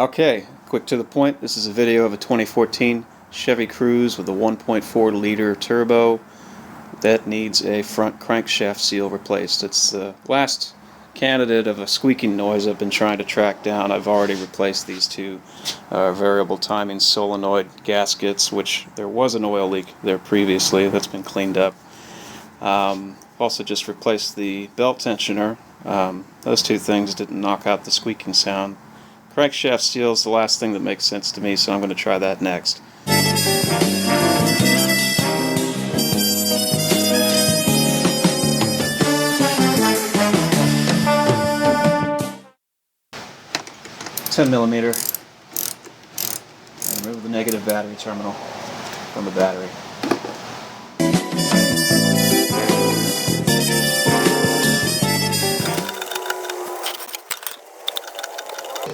Okay, quick to the point. This is a video of a 2014 Chevy Cruze with a 1.4 liter turbo that needs a front crankshaft seal replaced. It's the last candidate of a squeaking noise I've been trying to track down. I've already replaced these two variable timing solenoid gaskets, which there was an oil leak there previously. That's been cleaned up. Also just replaced the belt tensioner. Those two things didn't knock out the squeaking sound. Crankshaft seal is the last thing that makes sense to me, so I'm going to try that next. 10mm. And remove the negative battery terminal from the battery.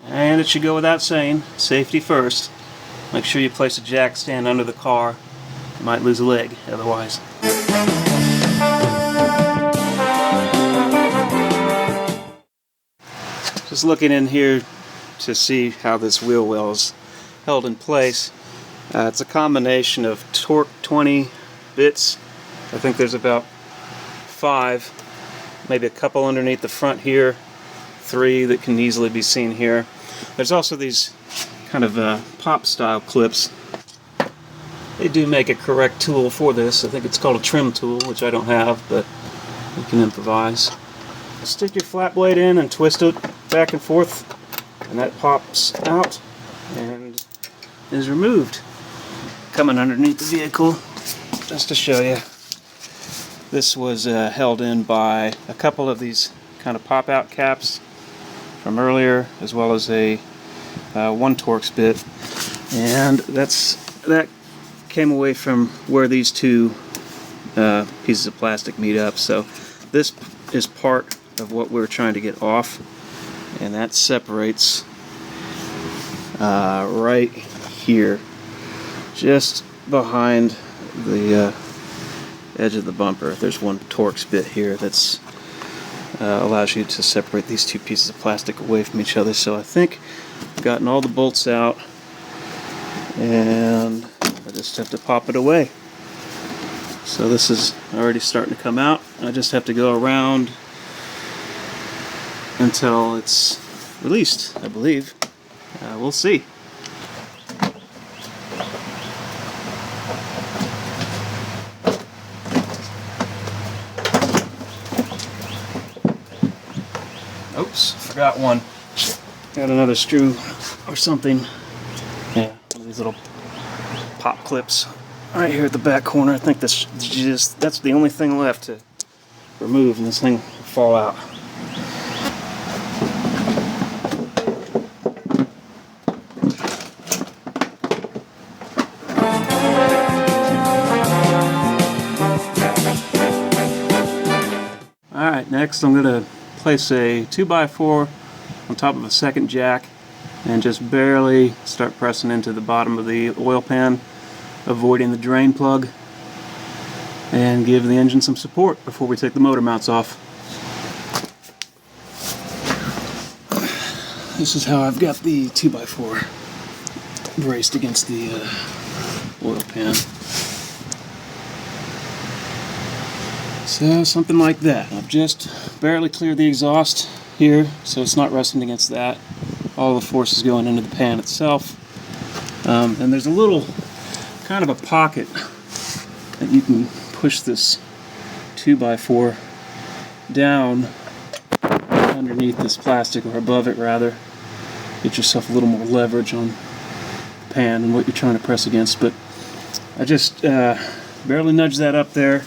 And it should go without saying, safety first. Make sure you place a jack stand under the car. You might lose a leg otherwise. Just looking in here to see how this wheel well is held in place. It's a combination of torque 20 bits. I think there's about 5, maybe a couple underneath the front here, 3 that can easily be seen here. There's also these kind of pop style clips. They do make a correct tool for this. I think it's called a trim tool, which I don't have, but you can improvise. Stick your flat blade in and twist it back and forth, and that pops out and is removed. Coming underneath the vehicle, just to show you. This was held in by a couple of these kind of pop-out caps from earlier, as well as a 1 Torx bit, and that came away from where these two pieces of plastic meet up. So this is part of what we're trying to get off, and that separates right here, just behind the edge of the bumper. There's 1 Torx bit here that's allows you to separate these two pieces of plastic away from each other. So I think I've gotten all the bolts out, and I just have to pop it away. So this is already starting to come out. I just have to go around until it's released, I believe. We'll see. Oops, forgot one. Got another screw or something. Yeah, one of these little pop clips right here at the back corner. I think that's the only thing left to remove, and this thing will fall out. Alright, next I'm going to place a 2x4 on top of a second jack and just barely start pressing into the bottom of the oil pan, avoiding the drain plug, and give the engine some support before we take the motor mounts off. This is how I've got the 2x4 braced against the oil pan. So something like that. I've just barely cleared the exhaust here, so it's not resting against that. All the force is going into the pan itself. And there's a little kind of a pocket that you can push this 2x4 down underneath this plastic, or above it rather. Get yourself a little more leverage on the pan and what you're trying to press against. But I just barely nudge that up there.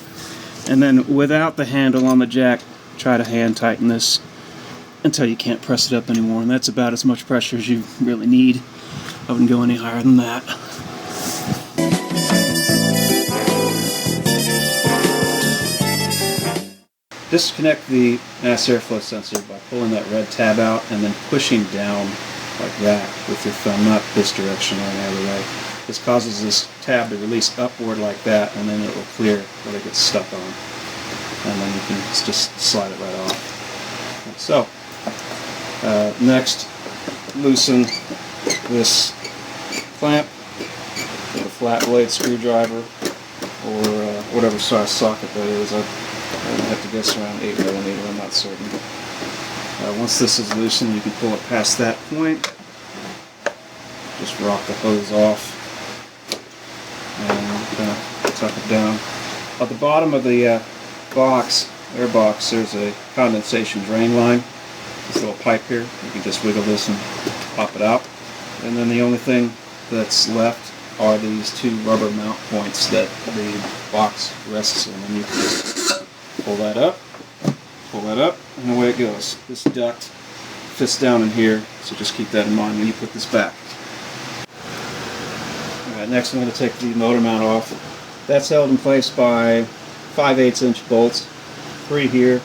And then without the handle on the jack, try to hand tighten this until you can't press it up anymore. And that's about as much pressure as you really need. I wouldn't go any higher than that. Disconnect the mass airflow sensor by pulling that red tab out and then pushing down like that with your thumb, not this direction or any other way. This causes this tab to release upward like that, and then it will clear what it gets stuck on. And then you can just slide it right off. So, next, loosen this clamp with a flat blade screwdriver, or whatever size socket that is. I have to guess around 8mm, I'm not certain. Once this is loosened, you can pull it past that point. Just rock the hose off and kind of tuck it down. At the bottom of the air box, there's a condensation drain line. This little pipe here, you can just wiggle this and pop it out. And then the only thing that's left are these two rubber mount points that the box rests in. And you can just pull that up, and away it goes. This duct fits down in here, so just keep that in mind when you put this back. Alright, next I'm going to take the motor mount off. That's held in place by 5/8 inch bolts, 3 here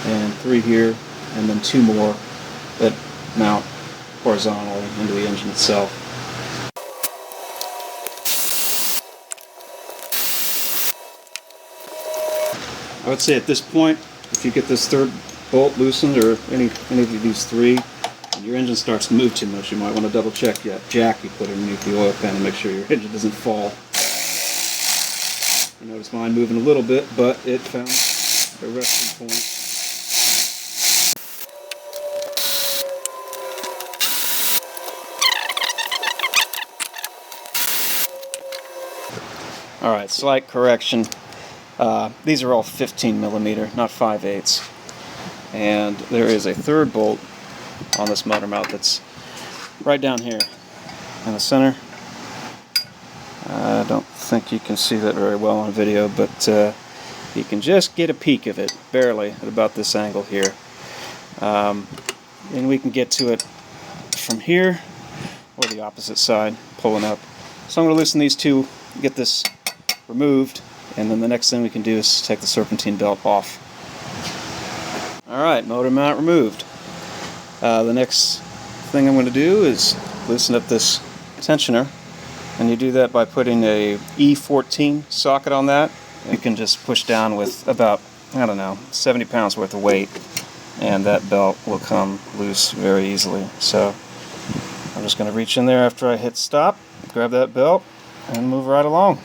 and 3 here, and then 2 more that mount horizontally into the engine itself. I would say at this point, if you get this third bolt loosened, or any of these 3, and your engine starts to move too much, you might want to double check that jack you put underneath the oil pan and make sure your engine doesn't fall. I noticed mine moving a little bit, but it found a resting point. Alright, slight correction. These are all 15mm, not 5/8. And there is a third bolt on this motor mount that's right down here in the center. I don't think you can see that very well on video, but you can just get a peek of it, barely, at about this angle here. And we can get to it from here, or the opposite side, pulling up. So I'm going to loosen these two, get this removed, and then the next thing we can do is take the serpentine belt off. Alright, motor mount removed. The next thing I'm going to do is loosen up this tensioner, and you do that by putting a E14 socket on that. You can just push down with about, I don't know, 70 pounds worth of weight, and that belt will come loose very easily. So I'm just going to reach in there after I hit stop, grab that belt, and move right along.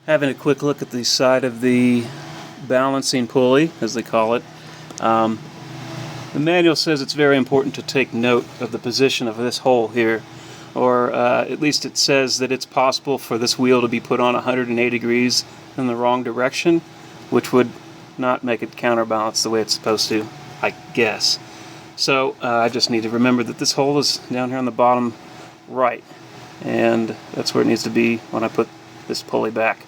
Having a quick look at the side of the balancing pulley, as they call it. The manual says it's very important to take note of the position of this hole here, or at least it says that it's possible for this wheel to be put on 180 degrees in the wrong direction, which would not make it counterbalance the way it's supposed to, I guess. So I just need to remember that this hole is down here on the bottom right, and that's where it needs to be when I put this pulley back.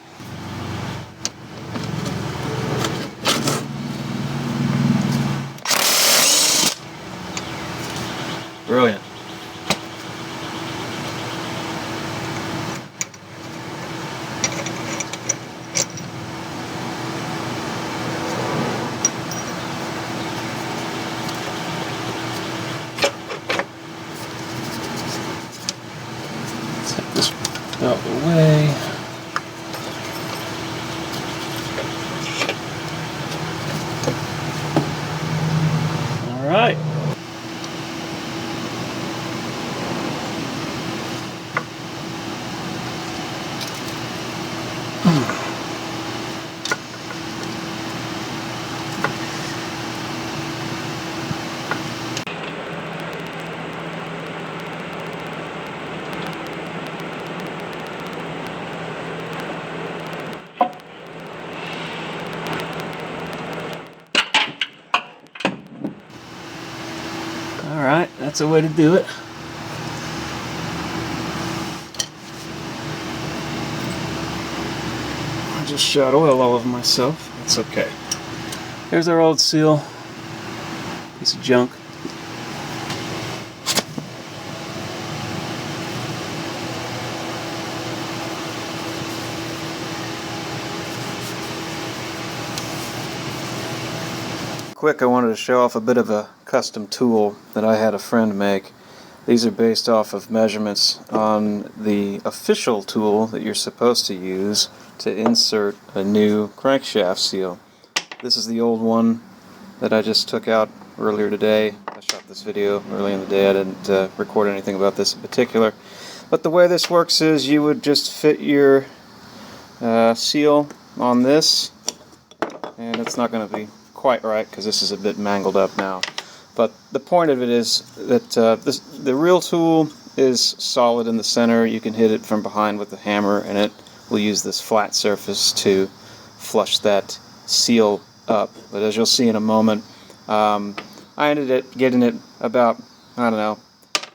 Brilliant. Take this out of the way. All right. Alright, that's a way to do it. I just shot oil all over myself. That's okay. Here's our old seal. Piece of junk. Quick, I wanted to show off a bit of a custom tool that I had a friend make. These are based off of measurements on the official tool that you're supposed to use to insert a new crankshaft seal. This is the old one that I just took out earlier today. I shot this video early in the day. I didn't record anything about this in particular. But the way this works is you would just fit your seal on this, and it's not going to be quite right because this is a bit mangled up now. But the point of it is that the real tool is solid in the center. You can hit it from behind with a hammer, and it will use this flat surface to flush that seal up. But as you'll see in a moment, I ended up getting it about, I don't know,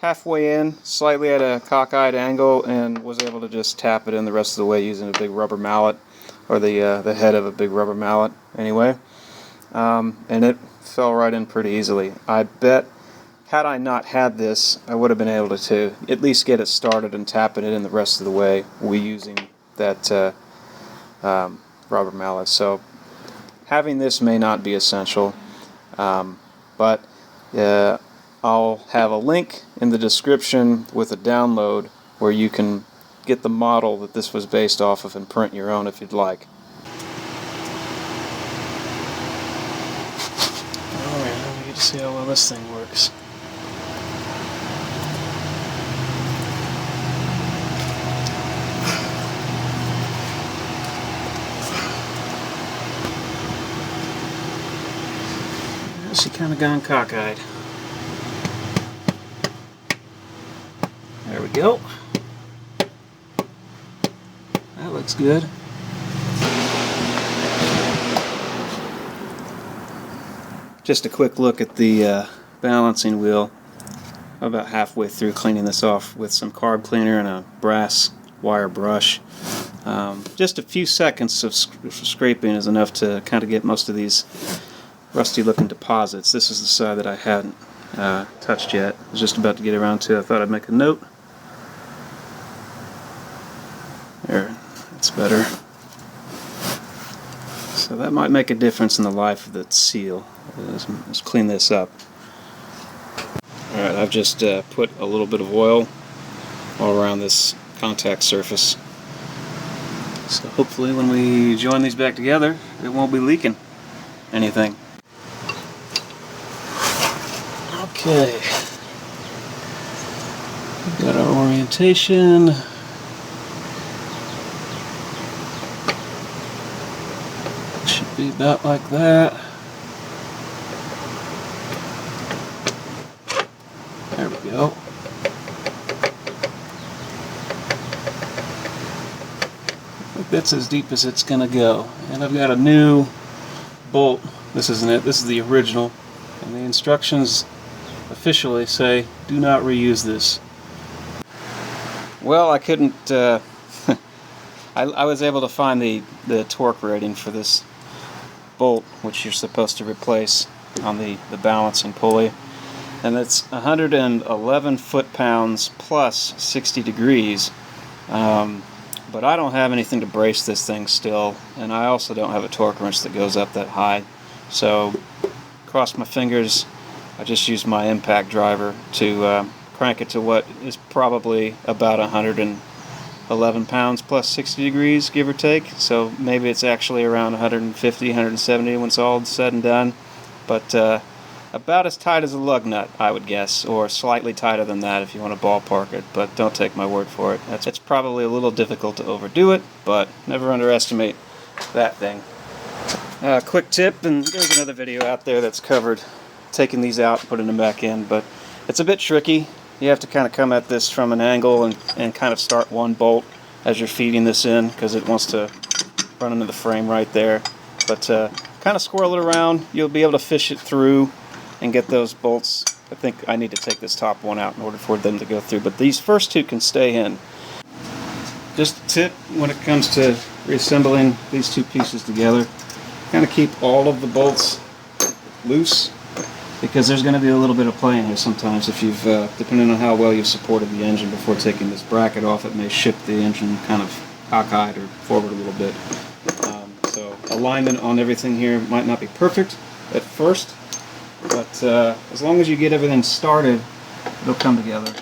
halfway in, slightly at a cockeyed angle, and was able to just tap it in the rest of the way using a big rubber mallet, or the head of a big rubber mallet anyway. And it fell right in pretty easily. I bet had I not had this, I would have been able to at least get it started and tapping it in the rest of the way using that rubber mallet. So having this may not be essential, but I'll have a link in the description with a download where you can get the model that this was based off of and print your own if you'd like. Alright, now we get to see how well this thing works. She kind of gone cockeyed. There we go. That looks good. Just a quick look at the balancing wheel. I'm about halfway through cleaning this off with some carb cleaner and a brass wire brush. Just a few seconds of scraping is enough to kind of get most of these rusty looking deposits. This is the side that I hadn't touched yet. I was just about to get around to it. I thought I'd make a note. There, that's better. So that might make a difference in the life of the seal. Let's clean this up. Alright, I've just put a little bit of oil all around this contact surface. So hopefully when we join these back together, it won't be leaking anything. Okay, we've got our orientation. Should be about like that. There we go. I think that's as deep as it's gonna go. And I've got a new bolt. This isn't it, this is the original. And the instructions officially say, do not reuse this. Well, I couldn't, I was able to find the torque rating for this bolt, which you're supposed to replace on the balancing pulley. And it's 111 foot-pounds plus 60 degrees. But I don't have anything to brace this thing still, and I also don't have a torque wrench that goes up that high. So, cross my fingers, I just used my impact driver to crank it to what is probably about 111 pounds plus 60 degrees, give or take. So maybe it's actually around 150, 170 when it's all said and done. But about as tight as a lug nut, I would guess, or slightly tighter than that if you want to ballpark it, but don't take my word for it. It's probably a little difficult to overdo it, but never underestimate that thing. Quick tip, and there's another video out there that's covered taking these out and putting them back in, but it's a bit tricky. You have to kind of come at this from an angle and kind of start one bolt as you're feeding this in, because it wants to run into the frame right there. But kind of swirl it around, you'll be able to fish it through and get those bolts. I think I need to take this top one out in order for them to go through, but these first two can stay in. Just a tip when it comes to reassembling these two pieces together, kind of keep all of the bolts loose, because there's going to be a little bit of play in here sometimes. If you've, depending on how well you've supported the engine before taking this bracket off, it may shift the engine kind of cockeyed or forward a little bit. So alignment on everything here might not be perfect at first, but as long as you get everything started, it'll come together.